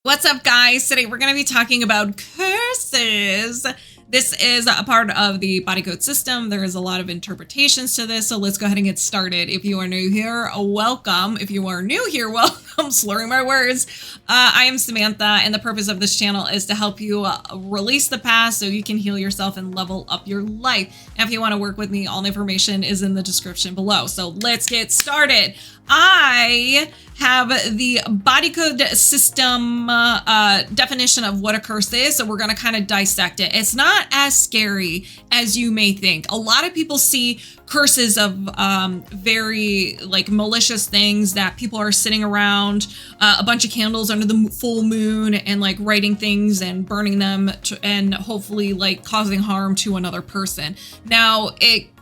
What's up, guys? Today we're going to be talking about curses. This is a part of the body code system. There is a lot of interpretations to this, so let's go ahead and get started. If you are new here, welcome. If you are new here, welcome. Slurring my words. I am Samantha, and the purpose of this channel is to help you release the past so you can heal yourself and level up your life. And if you want to work with me, all the information is in the description below. So let's get started. I have the body code system definition of what a curse is, so we're going to kind of dissect it. It's not as scary as you may think. A lot of people see curses of very malicious things that people are sitting around a bunch of candles under the full moon and writing things and burning them and hopefully causing harm to another person. Now,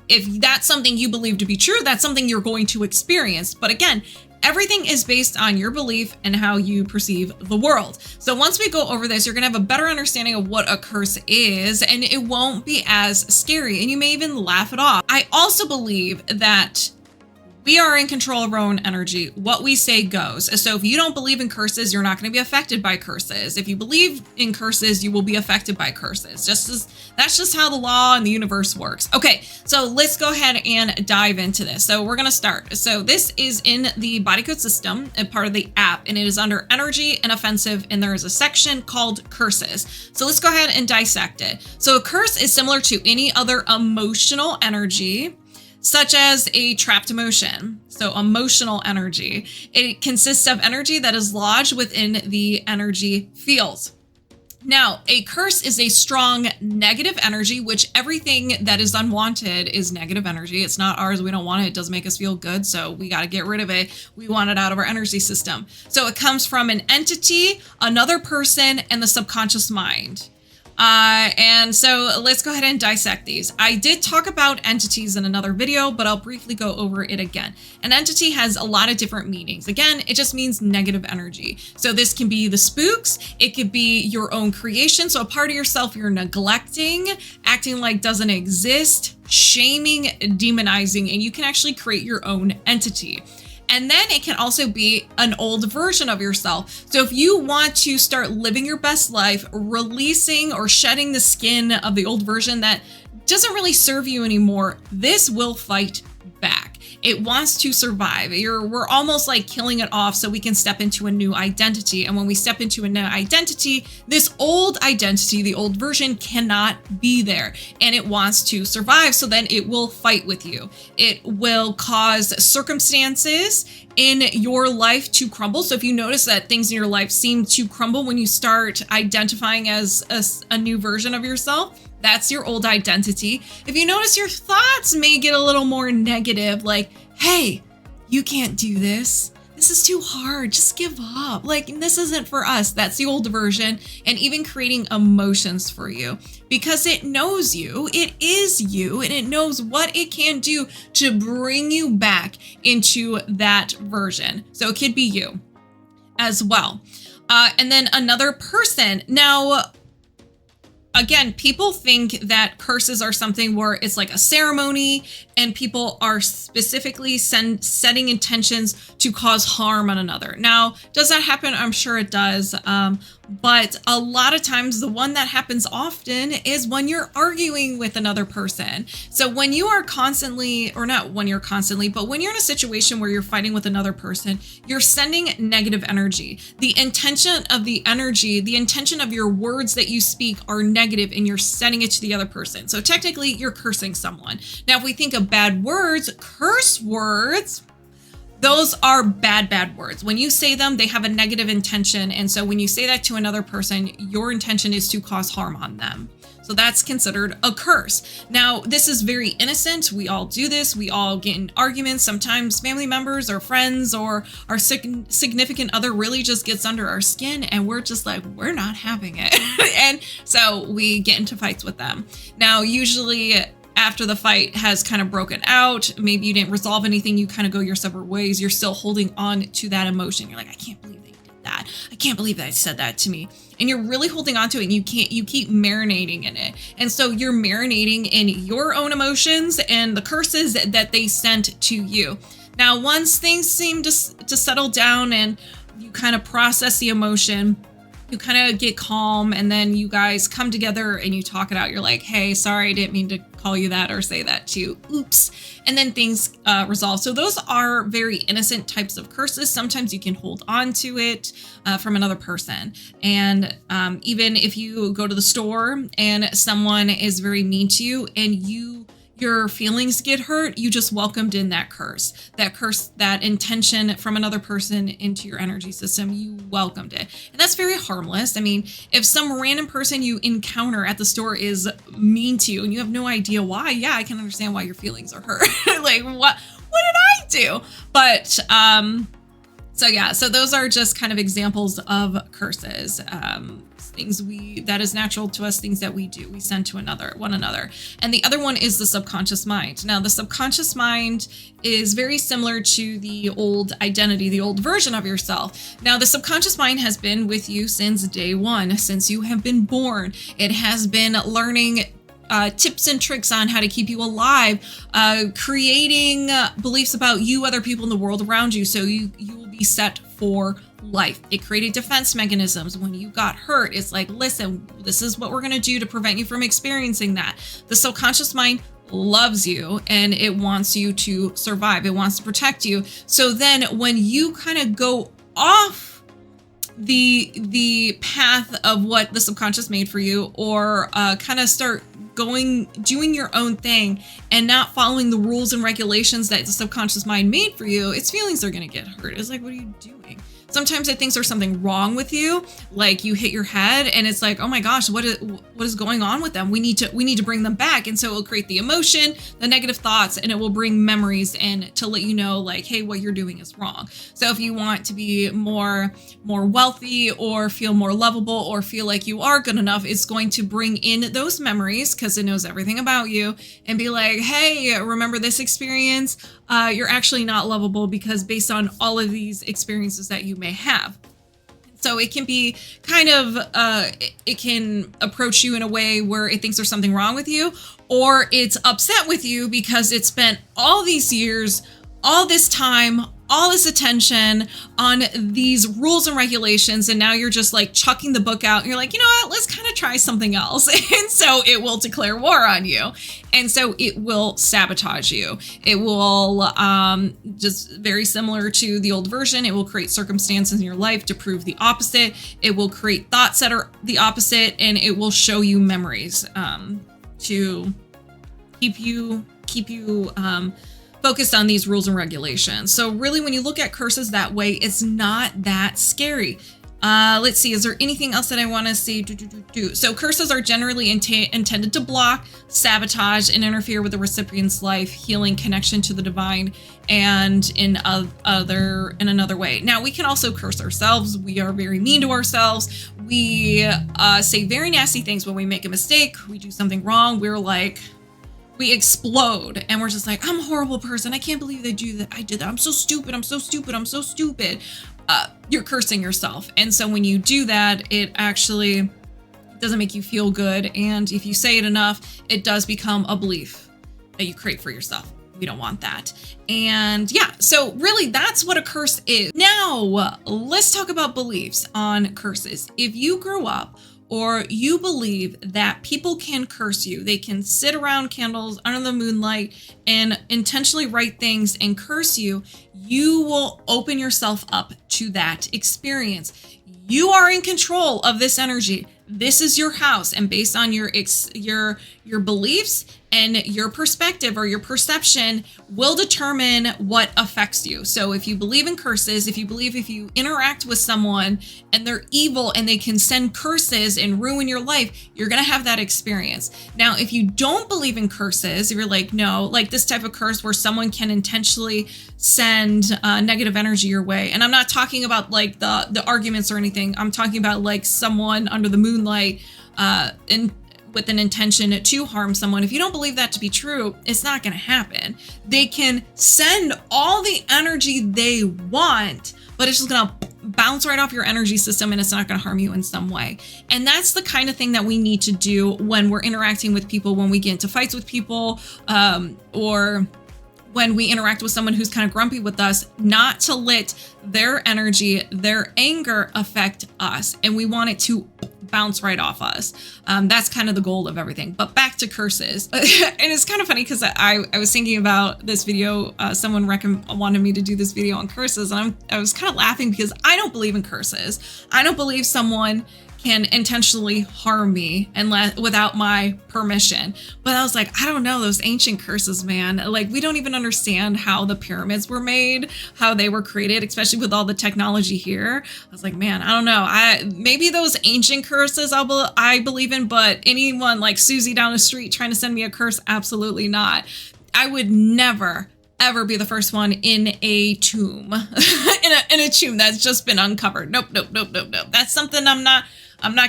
if that's something you believe to be true, that's something you're going to experience. But again, everything is based on your belief and how you perceive the world. So once we go over this, you're going to have a better understanding of what a curse is, and it won't be as scary, and you may even laugh it off. I also believe that we are in control of our own energy. What we say goes. So if you don't believe in curses, you're not going to be affected by curses. If you believe in curses, you will be affected by curses. That's just how the law and the universe works. Okay, so let's go ahead and dive into this. So we're going to start. So this is in the body code system, a part of the app, and it is under energy and offensive, and there is a section called curses. So let's go ahead and dissect it. So a curse is similar to any other emotional energy, such as a trapped emotion. So emotional energy. It consists of energy that is lodged within the energy field. Now, a curse is a strong negative energy, which everything that is unwanted is negative energy. It's not ours. We don't want it. It doesn't make us feel good. So we got to get rid of it. We want it out of our energy system. So it comes from an entity, another person, and the subconscious mind. And so let's go ahead and dissect these. I did talk about entities in another video, but I'll briefly go over it again. An entity has a lot of different meanings. Again, it just means negative energy. So this can be the spooks. It could be your own creation. So a part of yourself you're neglecting, acting like doesn't exist, shaming, demonizing, and you can actually create your own entity. And then it can also be an old version of yourself. So if you want to start living your best life, releasing or shedding the skin of the old version that doesn't really serve you anymore, this will fight back. It wants to survive. We're almost like killing it off so we can step into a new identity. And when we step into a new identity, this old identity, the old version, cannot be there. And it wants to survive. So then it will fight with you. It will cause circumstances in your life to crumble. So if you notice that things in your life seem to crumble when you start identifying as a new version of yourself, that's your old identity. If you notice your thoughts may get a little more negative, like, hey, you can't do this. This is too hard. Just give up. This isn't for us. That's the old version. And even creating emotions for you because it knows you. It is you, and it knows what it can do to bring you back into that version. So it could be you as well. And then another person. Now, again, people think that curses are something where it's like a ceremony and people are specifically setting intentions to cause harm on another. Now, does that happen? I'm sure it does. But a lot of times the one that happens often is when you're arguing with another person. So when you are constantly, or not when you're constantly, but when you're in a situation where you're fighting with another person, you're sending negative energy. The intention of the energy, the intention of your words that you speak are negative, and you're sending it to the other person. So technically you're cursing someone. Now, if we think of bad words, curse words, those are bad words. When you say them, they have a negative intention. And so when you say that to another person, your intention is to cause harm on them. So that's considered a curse. Now, this is very innocent. We all do this. We all get in arguments. Sometimes family members or friends or our significant other really just gets under our skin, and we're just like, we're not having it. And so we get into fights with them. Now, usually after the fight has kind of broken out, maybe you didn't resolve anything, you kind of go your separate ways, you're still holding on to that emotion. You're like, I can't believe they did that. I can't believe they said that to me. And you're really holding on to it, and you keep marinating in it. And so you're marinating in your own emotions and the curses that they sent to you. Now, once things seem to settle down and you kind of process the emotion, you kind of get calm, and then you guys come together and you talk it out. You're like, hey, sorry, I didn't mean to call you that or say that to you. Oops. And then things resolve. So those are very innocent types of curses. Sometimes you can hold on to it from another person. And even if you go to the store and someone is very mean to you and your feelings get hurt, you just welcomed in that curse, that intention from another person into your energy system. You welcomed it. And that's very harmless. I mean, if some random person you encounter at the store is mean to you and you have no idea why, yeah, I can understand why your feelings are hurt. Like, what did I do? But, so those are just kind of examples of curses. Things that is natural to us, things that we do, we send to one another. And the other one is the subconscious mind. Now, the subconscious mind is very similar to the old identity, the old version of yourself. Now, the subconscious mind has been with you since day one, since you have been born. It has been learning tips and tricks on how to keep you alive, creating beliefs about you, other people in the world around you, so you will be set for life. It created defense mechanisms. When you got hurt, it's like, listen, this is what we're going to do to prevent you from experiencing that. The subconscious mind loves you and it wants you to survive. It wants to protect you. So then when you kind of go off the path of what the subconscious made for you, or kind of start doing your own thing and not following the rules and regulations that the subconscious mind made for you, its feelings are going to get hurt. It's like, what are you doing? Sometimes I think there's something wrong with you, like you hit your head and it's like, oh my gosh, what is going on with them? We need to bring them back. And so it will create the emotion, the negative thoughts, and it will bring memories in to let you know, like, hey, what you're doing is wrong. So if you want to be more wealthy or feel more lovable or feel like you are good enough, it's going to bring in those memories because it knows everything about you and be like, hey, remember this experience? You're actually not lovable because based on all of these experiences that you may have. So it can be kind of, it can approach you in a way where it thinks there's something wrong with you, or it's upset with you because it spent all these years, all this time, all this attention on these rules and regulations, and now you're just like chucking the book out and you're like, you know what, let's kind of try something else. And so it will declare war on you. And so it will sabotage you. It will, just very similar to the old version, it will create circumstances in your life to prove the opposite. It will create thoughts that are the opposite, and it will show you memories to keep you focused on these rules and regulations. So really, when you look at curses that way, it's not that scary. Let's see, is there anything else that I want to see? So curses are generally intended to block, sabotage, and interfere with the recipient's life, healing, connection to the divine, and in another way. Now, we can also curse ourselves. We are very mean to ourselves. We say very nasty things when we make a mistake. We do something wrong. We explode and we're just like, I'm a horrible person. I can't believe I did that. I'm so stupid. I'm so stupid. I'm so stupid. You're cursing yourself. And so when you do that, it actually doesn't make you feel good. And if you say it enough, it does become a belief that you create for yourself. We don't want that. And yeah, so really that's what a curse is. Now, let's talk about beliefs on curses. If you grew up or you believe that people can curse you, they can sit around candles under the moonlight and intentionally write things and curse you, you will open yourself up to that experience. You are in control of this energy. This is your house, and based on your beliefs and your perspective or your perception will determine what affects you. So if you believe in curses, if you interact with someone and they're evil and they can send curses and ruin your life, you're going to have that experience. Now, if you don't believe in curses, if you're like, no, like this type of curse where someone can intentionally send negative energy your way. And I'm not talking about like the arguments or anything. I'm talking about like someone under the moonlight with an intention to harm someone. If you don't believe that to be true, it's not going to happen. They can send all the energy they want, but it's just going to bounce right off your energy system and it's not going to harm you in some way. And that's the kind of thing that we need to do when we're interacting with people, when we get into fights with people, or when we interact with someone who's kind of grumpy with us, not to let their energy, their anger affect us. And we want it to bounce right off us. That's kind of the goal of everything. But back to curses. And it's kind of funny because I was thinking about this video. Someone wanted me to do this video on curses. And I was kind of laughing because I don't believe in curses. I don't believe someone can intentionally harm me without my permission. But I was like, I don't know, those ancient curses, man. Like, we don't even understand how the pyramids were made, how they were created, especially with all the technology here. I was like, man, I don't know. Maybe those ancient curses I believe in, but anyone like Susie down the street trying to send me a curse, absolutely not. I would never ever be the first one in a tomb, in a tomb that's just been uncovered. Nope. That's something I'm not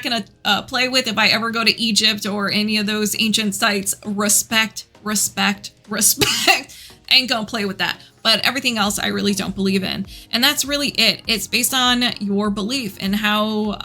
going to play with if I ever go to Egypt or any of those ancient sites. Respect. I ain't going to play with that. But everything else I really don't believe in. And that's really it. It's based on your belief and how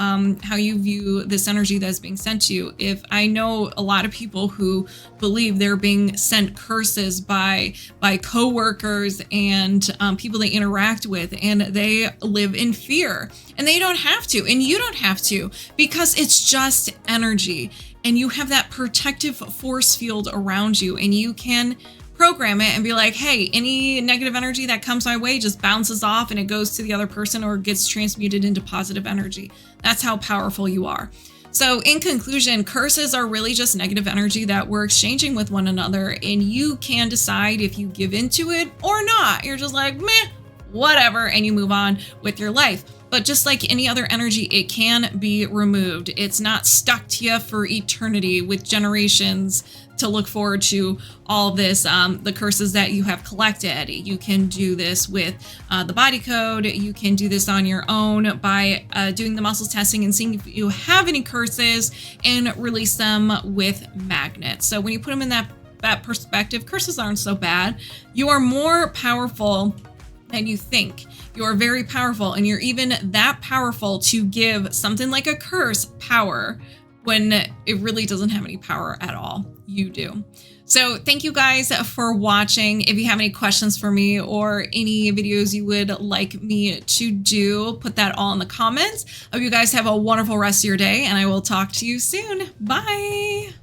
you view this energy that's being sent to you. If I know a lot of people who believe they're being sent curses by coworkers and people they interact with, and they live in fear, and they don't have to, and you don't have to, because it's just energy, and you have that protective force field around you, and you can program it and be like, hey, any negative energy that comes my way just bounces off and it goes to the other person or gets transmuted into positive energy. That's how powerful you are. So in conclusion, curses are really just negative energy that we're exchanging with one another, and you can decide if you give into it or not. You're just like, meh, whatever, and you move on with your life. But just like any other energy, it can be removed. It's not stuck to you for eternity with generations to look forward to all this, the curses that you have collected. You can do this with the body code. You can do this on your own by doing the muscles testing and seeing if you have any curses, and release them with magnets. So when you put them in that perspective, curses aren't so bad. You are more powerful than you think. You are very powerful, and you're even that powerful to give something like a curse power when it really doesn't have any power at all. You do. So thank you guys for watching. If you have any questions for me or any videos you would like me to do, put that all in the comments. I hope you guys have a wonderful rest of your day, and I will talk to you soon. Bye.